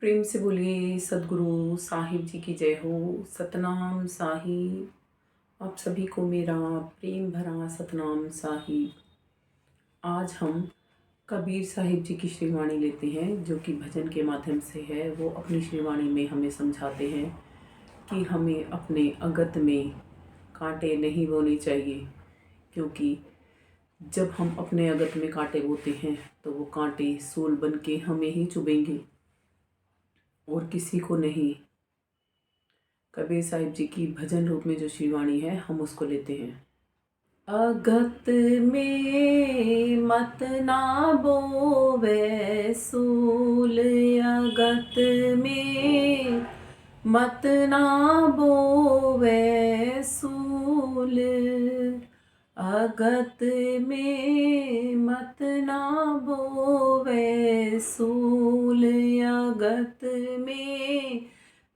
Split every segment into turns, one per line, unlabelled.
प्रेम से बोलिए सदगुरु साहिब जी की जय हो। सतनाम साहिब। आप सभी को मेरा प्रेम भरा सतनाम साहिब। आज हम कबीर साहिब जी की श्रीवाणी लेते हैं, जो कि भजन के माध्यम से है। वो अपनी श्रीवाणी में हमें समझाते हैं कि हमें अपने अगत में कांटे नहीं बोने चाहिए, क्योंकि जब हम अपने अगत में कांटे बोते हैं तो वो कांटे सूल बन के हमें ही चुभेंगे और किसी को नहीं। कबीर साहिब जी की भजन रूप में जो श्रीवाणी है, हम उसको लेते हैं। अगत में मत ना बोवे सूल, अगत में मत ना बोवे सूल, अगत में मत ना बोवे सूल, अगत में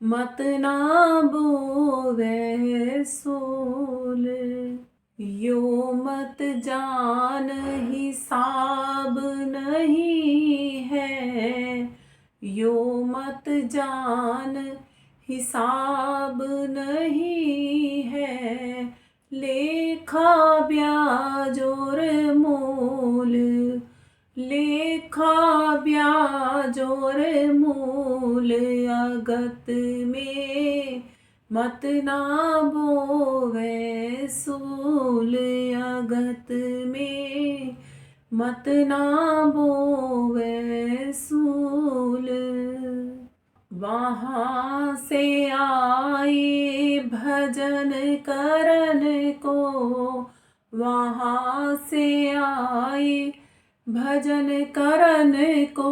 मत ना बोवे सूल। यो मत जान हिसाब नहीं है, यो मत जान हिसाब नहीं है, लेखा ब्याज और मूल, लेखा ब्याज और मूल, अगत में मत ना बोवे सूल, अगत में मत ना बोवे सूल। वहाँ से आए भजन करन को, वहाँ से आए भजन करन को,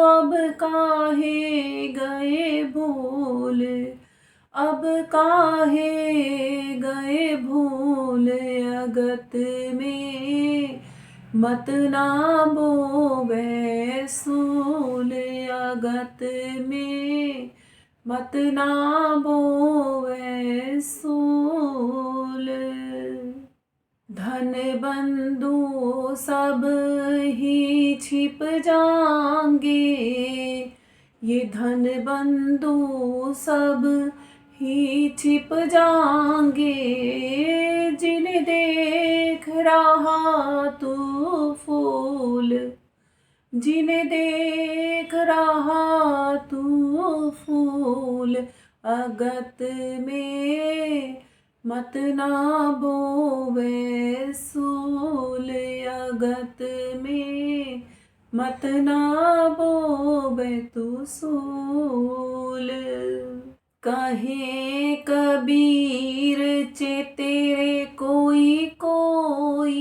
अब काहे गए भूल, अब काहे गए भूल, अगत में मत ना बोवे सूल, अगत में मत ना बोवे सूल। धन बंधु सब ही छिप जाएंगे, ये धन बंधु सब ही छिप जाएंगे, जिन देख रहा तू फूल, जिन देख रहा तू फूल, अगत में मत ना बोवे सूल, अगत में मत ना बोवे तू सूल। कहे कबीर तेरे कोई कोई,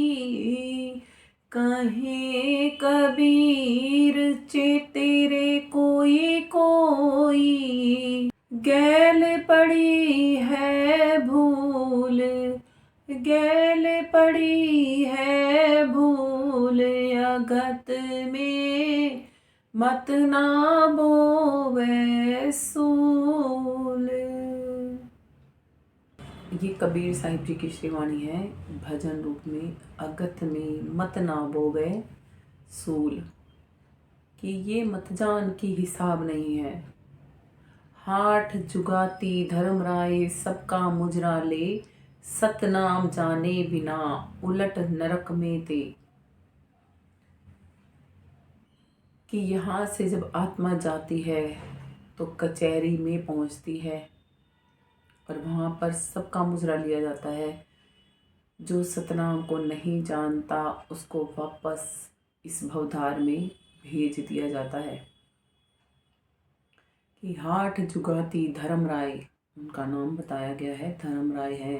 कहे कबीर तेरे कोई कोई, गैल पड़ी है भूल, गैल पड़ी है भूल, अगत में मत ना बोवे सूल। ये कबीर साहिब जी की श्रीवाणी है भजन रूप में। अगत में मत ना बोवे सूल, कि ये मत जान की हिसाब नहीं है। हाठ जुगाती धर्म राय सबका मुजरा ले, सतनाम जाने बिना उलट नरक में ते। कि यहाँ से जब आत्मा जाती है तो कचहरी में पहुँचती है और वहाँ पर सबका मुजरा लिया जाता है। जो सतनाम को नहीं जानता उसको वापस इस भवधार में भेज दिया जाता है। कि हाठ जुगाती धर्म राय, उनका नाम बताया गया है, धर्म राय है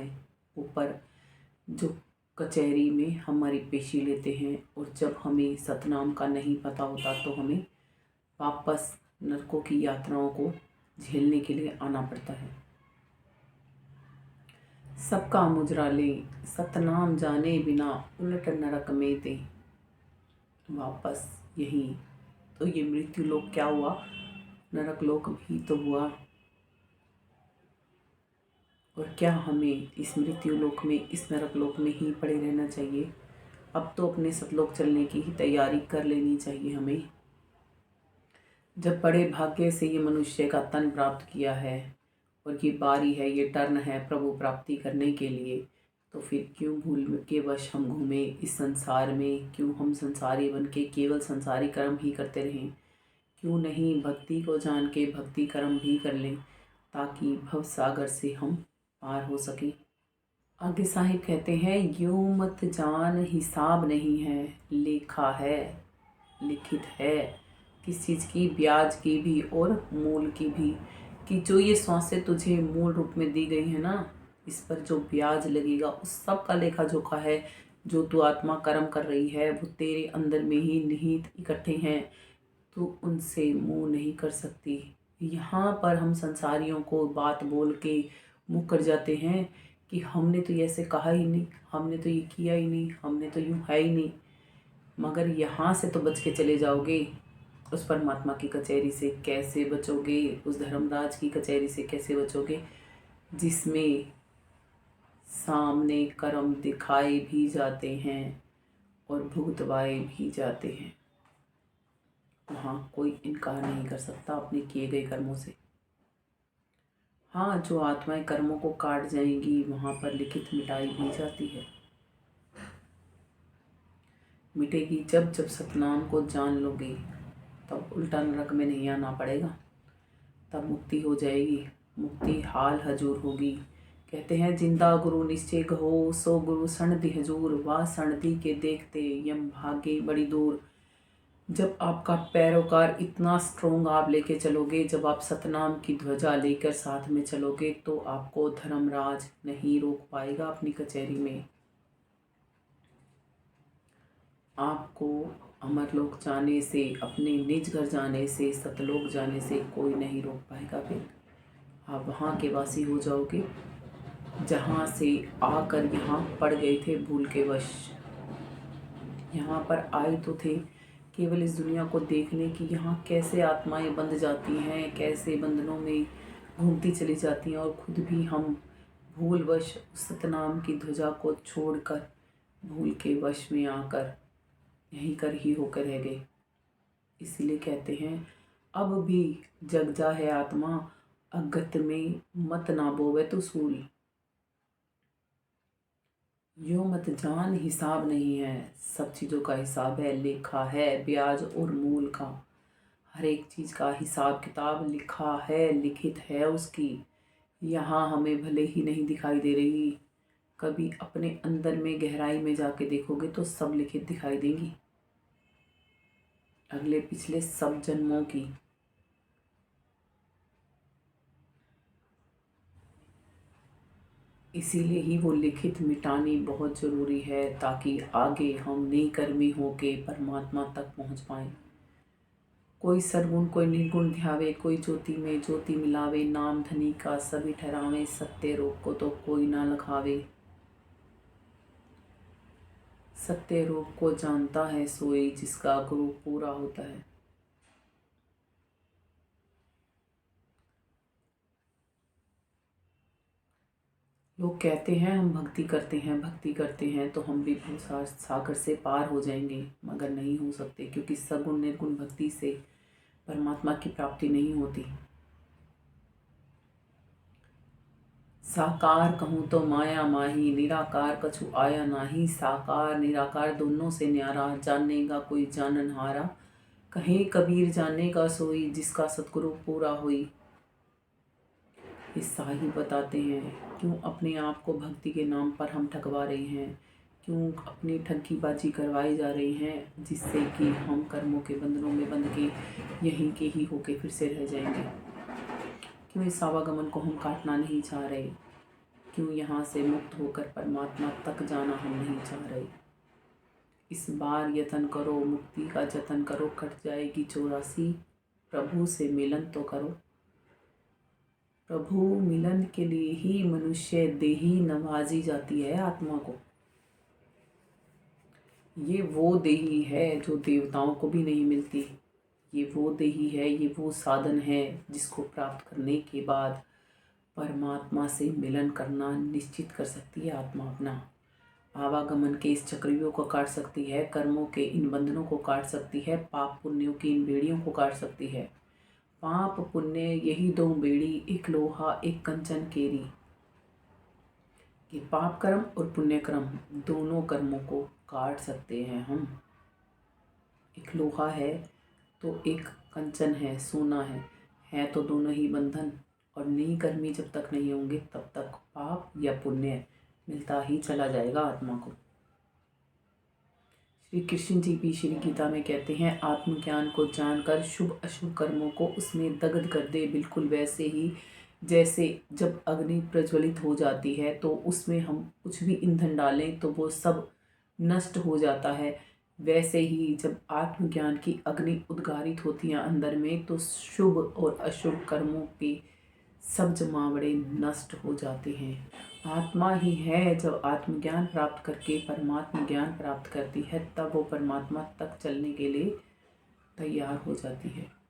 ऊपर, जो कचहरी में हमारी पेशी लेते हैं। और जब हमें सतनाम का नहीं पता होता तो हमें वापस नरकों की यात्राओं को झेलने के लिए आना पड़ता है। सबका मुजरा ले, सतनाम जाने बिना उलट नरक में दे। वापस यही तो ये मृत्यु लोक क्या हुआ, नरक लोक भी तो हुआ। और क्या हमें इस मृत्यु लोक में, इस नरक लोक में ही पड़े रहना चाहिए? अब तो अपने सतलोक चलने की ही तैयारी कर लेनी चाहिए हमें। जब बड़े भाग्य से ये मनुष्य का तन प्राप्त किया है और ये बारी है, ये टर्न है प्रभु प्राप्ति करने के लिए, तो फिर क्यों भूल के वश हम घूमे इस संसार में? क्यों हम संसारी बन के केवल संसारी कर्म ही करते रहें? क्यों नहीं भक्ति को जान के भक्ति कर्म भी कर लें, ताकि भव सागर से हम पार हो सकें। आगे साहिब कहते हैं, यूं मत जान हिसाब नहीं है, लेखा है, लिखित है। किस चीज़ की? ब्याज की भी और मूल की भी। कि जो ये सांसें तुझे मूल रूप में दी गई है ना, इस पर जो ब्याज लगेगा उस सब का लेखा जोखा है। जो तू आत्मा कर्म कर रही है वो तेरे अंदर में ही निहित इकट्ठे हैं, तू उनसे मुंह नहीं कर सकती। यहाँ पर हम संसारियों को बात बोल के मुँह कर जाते हैं कि हमने तो ये ऐसे कहा ही नहीं, हमने तो ये किया ही नहीं, हमने तो यूँ है ही नहीं। मगर यहाँ से तो बच के चले जाओगे, उस परमात्मा की कचहरी से कैसे बचोगे? उस धर्मराज की कचहरी से कैसे बचोगे जिसमें सामने कर्म दिखाए भी जाते हैं और भुगतवाए भी जाते हैं? वहाँ कोई इनकार नहीं कर सकता अपने किए गए कर्मों से। हाँ, जो आत्माएं कर्मों को काट जाएंगी वहाँ पर लिखित मिटाई भी जाती है। मिटेगी जब जब सतनाम को जान लोगे, तब उल्टा नरक में नहीं आना पड़ेगा, तब मुक्ति हो जाएगी, मुक्ति हाल हजूर होगी। कहते हैं, जिंदा गुरु निश्चय कहो, सो गुरु सण दी हजूर, वाह सण दी के देखते यम भागे बड़ी दूर। जब आपका पैरोकार इतना स्ट्रोंग आप लेके चलोगे, जब आप सतनाम की ध्वजा लेकर साथ में चलोगे, तो आपको धर्मराज नहीं रोक पाएगा अपनी कचहरी में। आपको अमरलोक जाने से, अपने निज घर जाने से, सतलोक जाने से कोई नहीं रोक पाएगा। फिर आप वहाँ के वासी हो जाओगे जहाँ से आकर यहाँ पड़ गए थे भूल के वश। यहाँ पर आए तो थे केवल इस दुनिया को देखने की, यहाँ कैसे आत्माएं बंध जाती हैं, कैसे बंधनों में घूमती चली जाती हैं, और खुद भी हम भूलवश सतनाम की ध्वजा को छोड़कर भूल के वश में आकर यहीं कर ही होकर रह गए। इसीलिए कहते हैं, अब भी जग जा है आत्मा, अगत में मत ना बोवे तो सूल। यो मत जान हिसाब नहीं है, सब चीज़ों का हिसाब है, लेखा है, ब्याज और मूल का, हर एक चीज़ का हिसाब किताब लिखा है, लिखित है उसकी। यहाँ हमें भले ही नहीं दिखाई दे रही, कभी अपने अंदर में गहराई में जाके देखोगे तो सब लिखित दिखाई देंगी, अगले पिछले सब जन्मों की। इसीलिए ही वो लिखित मिटानी बहुत ज़रूरी है, ताकि आगे हम नेकर्मी होके परमात्मा तक पहुँच पाएँ। कोई सरगुण कोई निर्गुण ध्यावे, कोई ज्योति में ज्योति मिलावे, नाम धनी का सभी ठहरावे, सत्य रूप को तो कोई ना लखावे। सत्य रूप को जानता है सोई, जिसका गुरु पूरा होता है। लोग कहते हैं हम भक्ति करते हैं, भक्ति करते हैं तो हम भी सागर से पार हो जाएंगे, मगर नहीं हो सकते, क्योंकि सगुण निर्गुण भक्ति से परमात्मा की प्राप्ति नहीं होती। साकार कहूँ तो माया माही, निराकार कछु आया नाही, साकार निराकार दोनों से न्यारा, जानेगा कोई जाननहारा, कहे कबीर जानेगा सोई, जिसका सतगुरु पूरा होई। ये साहिब बताते हैं, क्यों अपने आप को भक्ति के नाम पर हम ठगवा रहे हैं, क्यों अपनी ठगीबाजी करवाई जा रही हैं, जिससे कि हम कर्मों के बंधनों में बंध के यहीं के ही होके फिर से रह जाएंगे। क्यों इस आवागमन को हम काटना नहीं चाह रहे, क्यों यहाँ से मुक्त होकर परमात्मा तक जाना हम नहीं चाह रहे। इस बार यतन करो, मुक्ति का जतन करो, कट जाएगी 84, प्रभु से मिलन तो करो। प्रभु मिलन के लिए ही मनुष्य देही नवाजी जाती है आत्मा को। ये वो देही है जो देवताओं को भी नहीं मिलती, ये वो देही है, ये वो साधन है जिसको प्राप्त करने के बाद परमात्मा से मिलन करना निश्चित कर सकती है आत्मा अपना। आवागमन के इस चक्रव्यूह को काट सकती है, कर्मों के इन बंधनों को काट सकती है, पाप पुण्यों की इन बेड़ियों को काट सकती है। पाप पुण्य यही दो बेड़ी, एक लोहा एक कंचन केरी। कि पाप कर्म और पुण्य कर्म दोनों कर्मों को काट सकते हैं हम। एक लोहा है तो एक कंचन है, सोना है तो दोनों ही बंधन। और नई कर्मी जब तक नहीं होंगे तब तक पाप या पुण्य मिलता ही चला जाएगा आत्मा को। श्री कृष्ण जी भी श्री गीता में कहते हैं, आत्मज्ञान को जानकर शुभ अशुभ कर्मों को उसमें दग्ध कर दे। बिल्कुल वैसे ही जैसे जब अग्नि प्रज्वलित हो जाती है तो उसमें हम कुछ भी ईंधन डालें तो वो सब नष्ट हो जाता है। वैसे ही जब आत्मज्ञान की अग्नि उद्गारित होती है अंदर में तो शुभ और अशुभ कर्मों के सब जमावड़े नष्ट हो जाते हैं। आत्मा ही है जब आत्मज्ञान प्राप्त करके परमात्मा ज्ञान प्राप्त करती है, तब वो परमात्मा तक चलने के लिए तैयार हो जाती है।